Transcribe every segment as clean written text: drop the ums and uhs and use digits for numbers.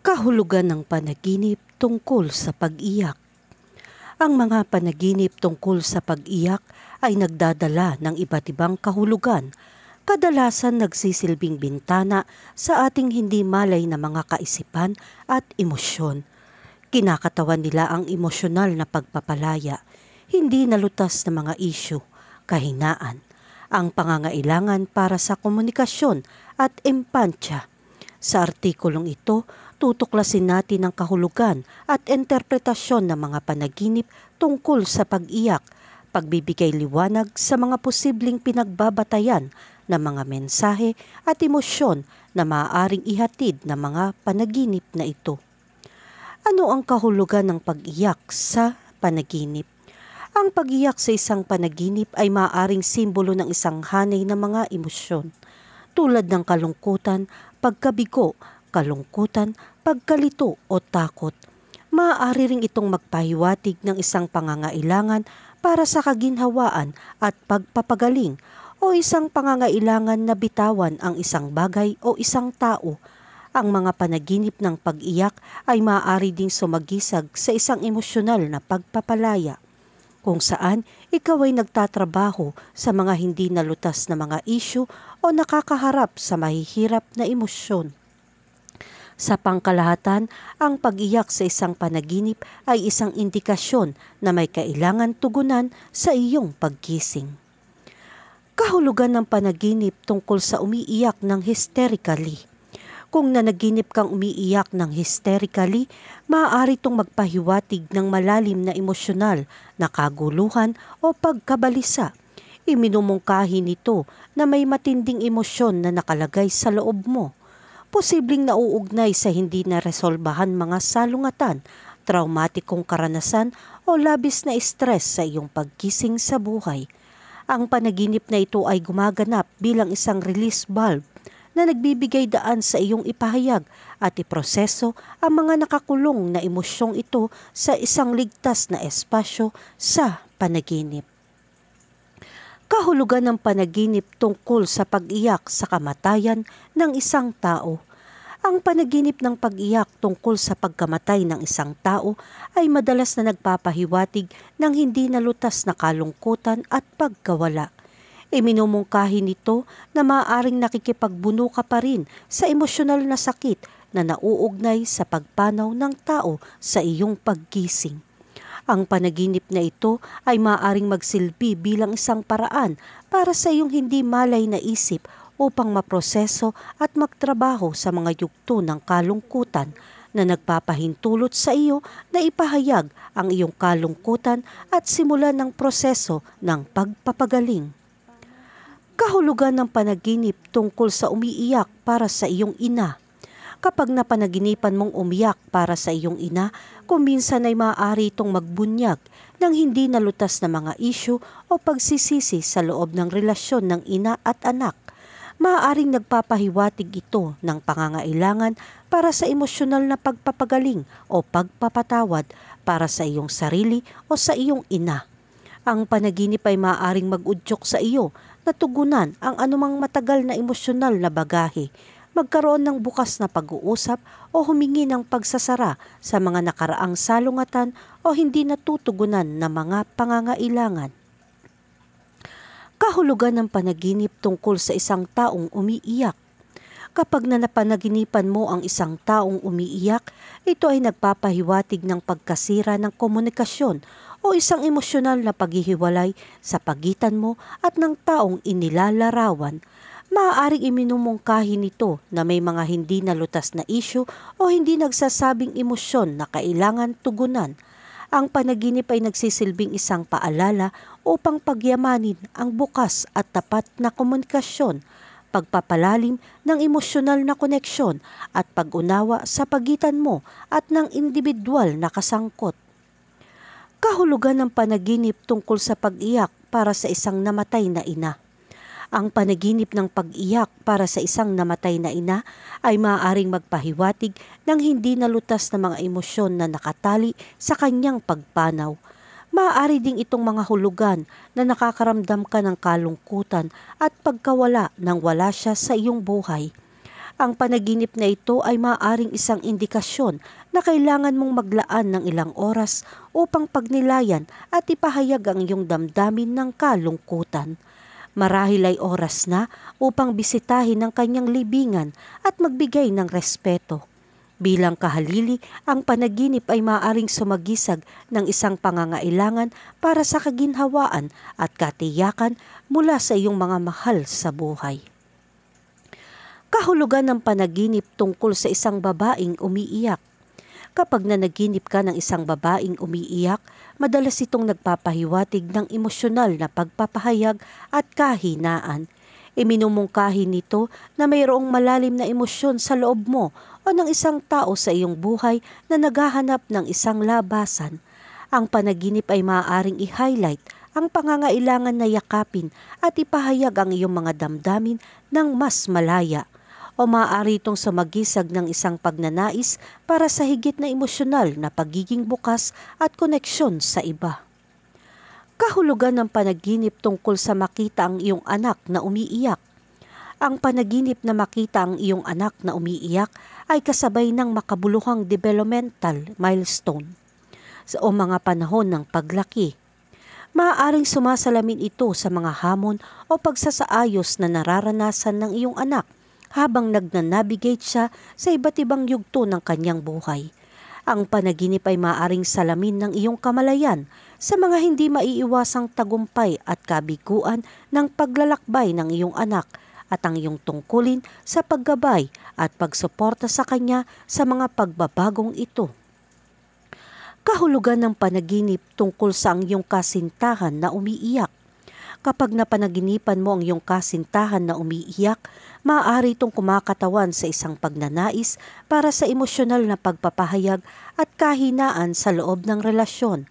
Kahulugan ng panaginip tungkol sa pag-iyak. Ang mga panaginip tungkol sa pag-iyak ay nagdadala ng iba't ibang kahulugan, kadalasan nagsisilbing bintana sa ating hindi malay na mga kaisipan at emosyon. Kinakatawan nila ang emosyonal na pagpapalaya, hindi nalutas na mga isyu, kahinaan, ang pangangailangan para sa komunikasyon at empansya. Sa artikulong ito, tutuklasin natin ang kahulugan at interpretasyon ng mga panaginip tungkol sa pag-iyak, pagbibigay liwanag sa mga posibleng pinagbabatayan ng mga mensahe at emosyon na maaaring ihatid ng mga panaginip na ito. Ano ang kahulugan ng pag-iyak sa panaginip? Ang pag-iyak sa isang panaginip ay maaaring simbolo ng isang hanay ng mga emosyon, tulad ng kalungkutan, pagkabigo, kalungkutan, pagkalito o takot. Maaari ring itong magpahiwatig ng isang pangangailangan para sa kaginhawaan at pagpapagaling o isang pangangailangan na bitawan ang isang bagay o isang tao. Ang mga panaginip ng pag-iyak ay maaari ding sumagisag sa isang emosyonal na pagpapalaya, kung saan ikaw ay nagtatrabaho sa mga hindi nalutas na mga isyu o nakakaharap sa mahihirap na emosyon. Sa pangkalahatan, ang pag-iyak sa isang panaginip ay isang indikasyon na may kailangan tugunan sa iyong paggising. Kahulugan ng panaginip tungkol sa umiiyak ng hysterically. Kung nanaginip kang umiiyak ng hysterically, maaari itong magpahiwatig ng malalim na emosyonal na kaguluhan o pagkabalisa. Iminumungkahi nito na may matinding emosyon na nakalagay sa loob mo. Posibleng nauugnay sa hindi naresolbahan mga salungatan, traumatikong karanasan o labis na stress sa iyong pagkising sa buhay. Ang panaginip na ito ay gumaganap bilang isang release valve na nagbibigay daan sa iyong ipahayag at iproseso ang mga nakakulong na emosyong ito sa isang ligtas na espasyo sa panaginip. Kahulugan ng panaginip tungkol sa pag-iyak sa kamatayan ng isang tao. Ang panaginip ng pag-iyak tungkol sa pagkamatay ng isang tao ay madalas na nagpapahiwatig ng hindi nalutas na kalungkutan at pagkawala. Iminumungkahi nito na maaaring nakikipagbuno ka pa rin sa emosyonal na sakit na nauugnay sa pagpanaw ng tao sa iyong paggising. Ang panaginip na ito ay maaaring magsilbi bilang isang paraan para sa iyong hindi malay na isip upang maproseso at magtrabaho sa mga yugto ng kalungkutan na nagpapahintulot sa iyo na ipahayag ang iyong kalungkutan at simulan ng proseso ng pagpapagaling. Kahulugan ng panaginip tungkol sa umiiyak para sa iyong ina. Kapag napanaginipan mong umiyak para sa iyong ina, kung minsan ay maaari itong magbunyag ng hindi nalutas na mga isyu o pagsisisi sa loob ng relasyon ng ina at anak. Maaaring nagpapahiwatig ito ng pangangailangan para sa emosyonal na pagpapagaling o pagpapatawad para sa iyong sarili o sa iyong ina. Ang panaginip ay maaaring mag-udyok sa iyo na tugunan ang anumang matagal na emosyonal na bagahe, magkaroon ng bukas na pag-uusap o humingi ng pagsasara sa mga nakaraang salungatan o hindi natutugunan na mga pangangailangan. Kahulugan ng panaginip tungkol sa isang taong umiiyak. Kapag napanaginipan mo ang isang taong umiiyak, ito ay nagpapahiwatig ng pagkasira ng komunikasyon o isang emosyonal na paghihiwalay sa pagitan mo at ng taong inilalarawan. Maaaring iminumungkahi nito na may mga hindi nalutas na isyu o hindi nagsasabing emosyon na kailangan tugunan. Ang panaginip ay nagsisilbing isang paalala upang pagyamanin ang bukas at tapat na komunikasyon, pagpapalalim ng emosyonal na koneksyon at pag-unawa sa pagitan mo at ng individual na kasangkot. Kahulugan ng panaginip tungkol sa pag-iyak para sa isang namatay na ina. Ang panaginip ng pag-iyak para sa isang namatay na ina ay maaaring magpahiwatig ng hindi nalutas na mga emosyon na nakatali sa kanyang pagpanaw. Maaari ding itong mga hulugan na nakakaramdam ka ng kalungkutan at pagkawala nang wala siya sa iyong buhay. Ang panaginip na ito ay maaaring isang indikasyon na kailangan mong maglaan ng ilang oras upang pagnilayan at ipahayag ang iyong damdamin ng kalungkutan. Marahil ay oras na upang bisitahin ang kanyang libingan at magbigay ng respeto. Bilang kahalili, ang panaginip ay maaaring sumagisag ng isang pangangailangan para sa kaginhawaan at katiyakan mula sa iyong mga mahal sa buhay. Kahulugan ng panaginip tungkol sa isang babaeng umiiyak. Kapag nanaginip ka ng isang babaeng umiiyak, madalas itong nagpapahiwatig ng emosyonal na pagpapahayag at kahinaan. Iminumungkahi nito na mayroong malalim na emosyon sa loob mo o ng isang tao sa iyong buhay na naghahanap ng isang labasan. Ang panaginip ay maaaring i-highlight ang pangangailangan na yakapin at ipahayag ang iyong mga damdamin ng mas malaya. O maaari itong sumagisag ng isang pagnanais para sa higit na emosyonal na pagiging bukas at koneksyon sa iba. Kahulugan ng panaginip tungkol sa makita ang iyong anak na umiiyak. Ang panaginip na makita ang iyong anak na umiiyak ay kasabay ng makabuluhang developmental milestone o mga panahon ng paglaki. Maaaring sumasalamin ito sa mga hamon o pagsasaayos na nararanasan ng iyong anak habang nagnanavigate siya sa iba't ibang yugto ng kanyang buhay. Ang panaginip ay maaaring salamin ng iyong kamalayan sa mga hindi maiiwasang tagumpay at kabiguan ng paglalakbay ng iyong anak at ang iyong tungkulin sa paggabay at pagsuporta sa kanya sa mga pagbabagong ito. Kahulugan ng panaginip tungkol sa iyong kasintahan na umiiyak. Kapag napanaginipan mo ang iyong kasintahan na umiiyak, maaari itong kumakatawan sa isang pagnanais para sa emosyonal na pagpapahayag at kahinaan sa loob ng relasyon.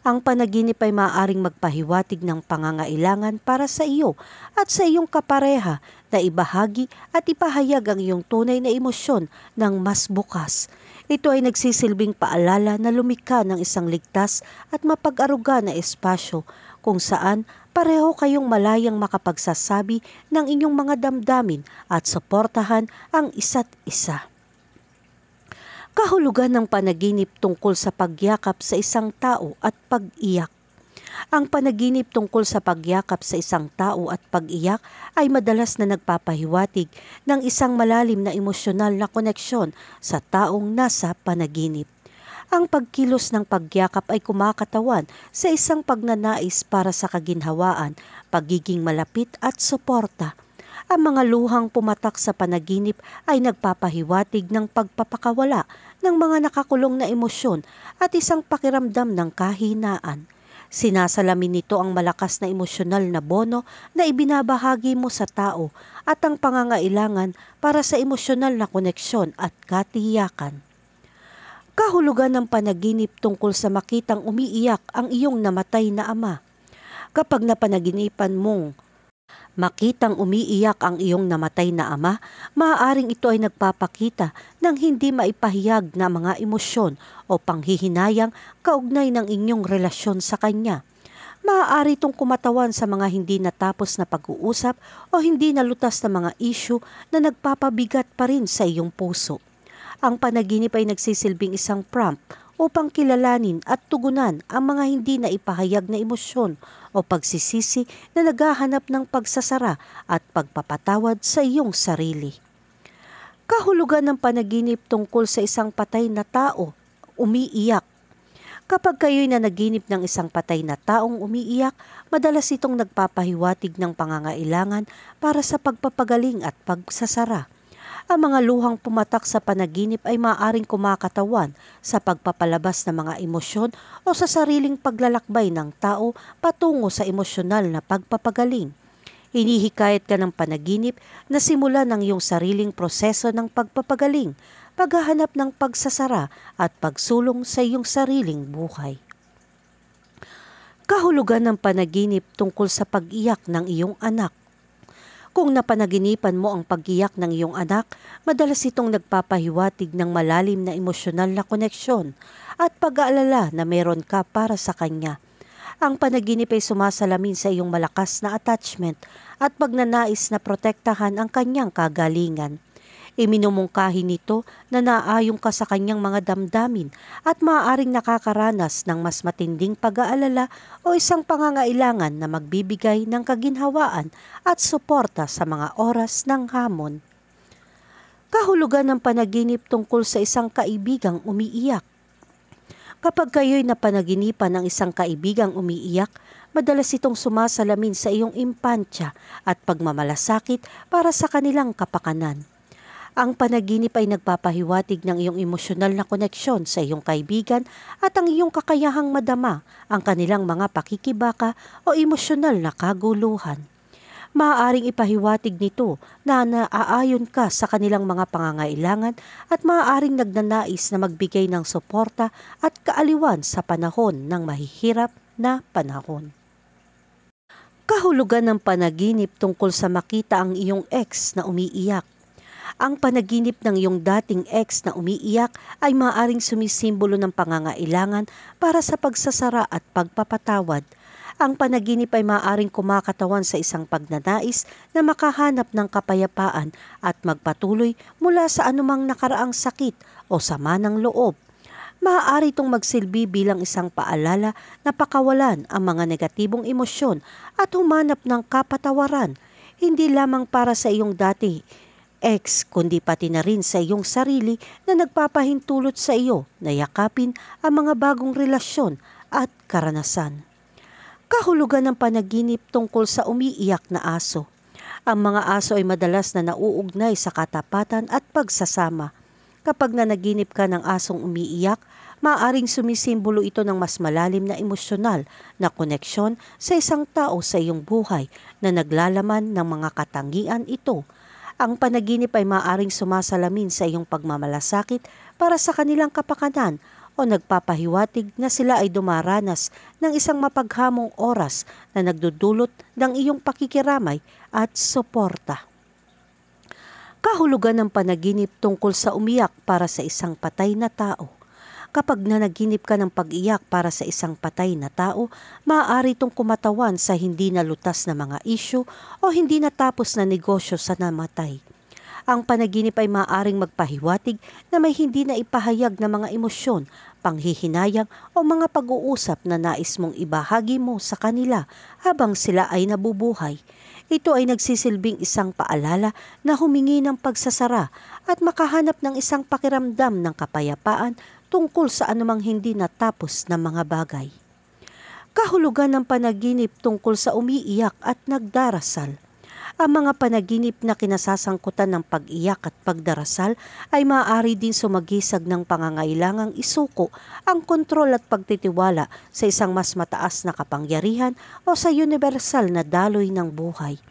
Ang panaginip ay maaaring magpahiwatig ng pangangailangan para sa iyo at sa iyong kapareha na ibahagi at ipahayag ang iyong tunay na emosyon ng mas bukas. Ito ay nagsisilbing paalala na lumikha ng isang ligtas at mapag-aruga na espasyo kung saan pareho kayong malayang makapagsasabi ng inyong mga damdamin at suportahan ang isa't isa. Kahulugan ng panaginip tungkol sa pagyakap sa isang tao at pag-iyak. Ang panaginip tungkol sa pagyakap sa isang tao at pag-iyak ay madalas na nagpapahiwatig ng isang malalim na emosyonal na koneksyon sa taong nasa panaginip. Ang pagkilos ng pagyakap ay kumakatawan sa isang pagnanais para sa kaginhawaan, pagiging malapit at suporta. Ang mga luhang pumatak sa panaginip ay nagpapahiwatig ng pagpapakawala ng mga nakakulong na emosyon at isang pakiramdam ng kahinaan. Sinasalamin nito ang malakas na emosyonal na bono na ibinabahagi mo sa tao at ang pangangailangan para sa emosyonal na koneksyon at katiyakan. Kahulugan ng panaginip tungkol sa makitang umiiyak ang iyong namatay na ama. Kapag napanaginipan mong makitang umiiyak ang iyong namatay na ama, maaaring ito ay nagpapakita ng hindi maipahayag na mga emosyon o panghihinayang kaugnay ng inyong relasyon sa kanya. Maaari itong kumatawan sa mga hindi natapos na pag-uusap o hindi nalutas na mga issue na nagpapabigat pa rin sa iyong puso. Ang panaginip ay nagsisilbing isang prompt upang kilalanin at tugunan ang mga hindi na ipahayag na emosyon o pagsisisi na naghahanap ng pagsasara at pagpapatawad sa iyong sarili. Kahulugan ng panaginip tungkol sa isang patay na tao, umiiyak. Kapag kayo'y nanaginip ng isang patay na taong umiiyak, madalas itong nagpapahiwatig ng pangangailangan para sa pagpapagaling at pagsasara. Ang mga luhang pumatak sa panaginip ay maaaring kumakatawan sa pagpapalabas ng mga emosyon o sa sariling paglalakbay ng tao patungo sa emosyonal na pagpapagaling. Hinihikayat ka ng panaginip na simulan ng iyong sariling proseso ng pagpapagaling, paghahanap ng pagsasara at pagsulong sa iyong sariling buhay. Kahulugan ng panaginip tungkol sa pag-iyak ng iyong anak. Kung napanaginipan mo ang pag-iyak ng iyong anak, madalas itong nagpapahiwatig ng malalim na emosyonal na koneksyon at pag-aalala na meron ka para sa kanya. Ang panaginip ay sumasalamin sa iyong malakas na attachment at pagnanais na protektahan ang kanyang kagalingan. Iminumungkahi nito na naaayon ka sa kanyang mga damdamin at maaaring nakakaranas ng mas matinding pag-aalala o isang pangangailangan na magbibigay ng kaginhawaan at suporta sa mga oras ng hamon. Kahulugan ng panaginip tungkol sa isang kaibigang umiiyak. Kapag kayo'y napanaginipan ng isang kaibigang umiiyak, madalas itong sumasalamin sa iyong impantya at pagmamalasakit para sa kanilang kapakanan. Ang panaginip ay nagpapahiwatig ng iyong emosyonal na koneksyon sa iyong kaibigan at ang iyong kakayahang madama ang kanilang mga pakikibaka o emosyonal na kaguluhan. Maaaring ipahiwatig nito na naaayon ka sa kanilang mga pangangailangan at maaaring nagnanais na magbigay ng suporta at kaaliwan sa panahon ng mahihirap na panahon. Kahulugan ng panaginip tungkol sa makita ang iyong ex na umiiyak. Ang panaginip ng iyong dating ex na umiiyak ay maaaring sumisimbolo ng pangangailangan para sa pagsasara at pagpapatawad. Ang panaginip ay maaaring kumakatawan sa isang pagnanais na makahanap ng kapayapaan at magpatuloy mula sa anumang nakaraang sakit o sama ng loob. Maaari itong magsilbi bilang isang paalala na pakawalan ang mga negatibong emosyon at humanap ng kapatawaran, hindi lamang para sa iyong dati ex, kundi pati na rin sa iyong sarili na nagpapahintulot sa iyo na yakapin ang mga bagong relasyon at karanasan. Kahulugan ng panaginip tungkol sa umiiyak na aso. Ang mga aso ay madalas na nauugnay sa katapatan at pagsasama. Kapag nanaginip ka ng asong umiiyak, maaaring sumisimbolo ito ng mas malalim na emosyonal na koneksyon sa isang tao sa iyong buhay na naglalaman ng mga katangian ito. Ang panaginip ay maaaring sumasalamin sa iyong pagmamalasakit para sa kanilang kapakanan o nagpapahiwatig na sila ay dumaranas ng isang mapaghamong oras na nagdudulot ng iyong pakikiramay at suporta. Kahulugan ng panaginip tungkol sa umiyak para sa isang patay na tao. Kapag nanaginip ka ng pag-iyak para sa isang patay na tao, maaari itong kumatawan sa hindi nalutas na mga isyu o hindi natapos na negosyo sa namatay. Ang panaginip ay maaaring magpahiwatig na may hindi na ipahayag na mga emosyon, panghihinayang o mga pag-uusap na nais mong ibahagi mo sa kanila habang sila ay nabubuhay. Ito ay nagsisilbing isang paalala na humingi ng pagsasara at makahanap ng isang pakiramdam ng kapayapaan tungkol sa anumang hindi natapos na mga bagay. Kahulugan ng panaginip tungkol sa umiiyak at nagdarasal. Ang mga panaginip na kinasasangkutan ng pag-iyak at pagdarasal ay maaari din sumagisag ng pangangailangang isuko ang kontrol at pagtitiwala sa isang mas mataas na kapangyarihan o sa universal na daloy ng buhay.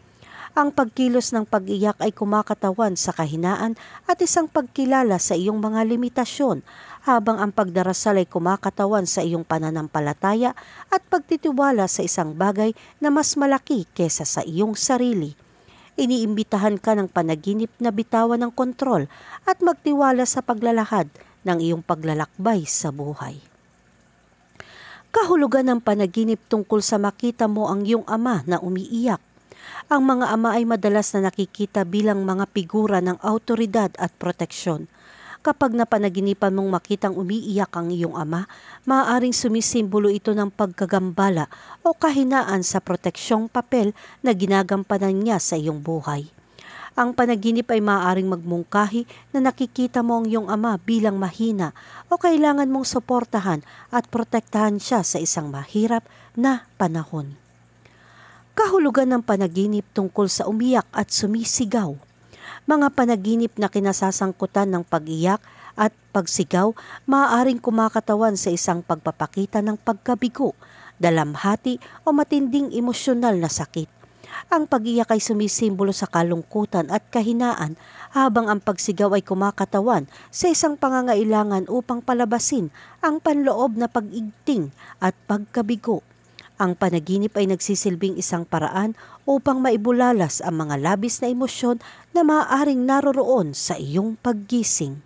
Ang pagkilos ng pag-iyak ay kumakatawan sa kahinaan at isang pagkilala sa iyong mga limitasyon, habang ang pagdarasal ay kumakatawan sa iyong pananampalataya at pagtitiwala sa isang bagay na mas malaki kesa sa iyong sarili. Iniimbitahan ka ng panaginip na bitawan ng kontrol at magtiwala sa paglalahad ng iyong paglalakbay sa buhay. Kahulugan ng panaginip tungkol sa makita mo ang iyong ama na umiiyak. Ang mga ama ay madalas na nakikita bilang mga figura ng awtoridad at proteksyon. Kapag napanaginipan mong makitang umiiyak ang iyong ama, maaaring sumisimbolo ito ng pagkagambala o kahinaan sa proteksyong papel na ginagampanan niya sa iyong buhay. Ang panaginip ay maaaring magmungkahi na nakikita mo ang iyong ama bilang mahina o kailangan mong suportahan at protektahan siya sa isang mahirap na panahon. Kahulugan ng panaginip tungkol sa umiyak at sumisigaw. Mga panaginip na kinasasangkutan ng pag-iyak at pagsigaw maaaring kumakatawan sa isang pagpapakita ng pagkabigo, dalamhati o matinding emosyonal na sakit. Ang pag-iyak ay sumisimbolo sa kalungkutan at kahinaan, habang ang pagsigaw ay kumakatawan sa isang pangangailangan upang palabasin ang panloob na pag-igting at pagkabigo. Ang panaginip ay nagsisilbing isang paraan upang maibulalas ang mga labis na emosyon na maaaring naroroon sa iyong paggising.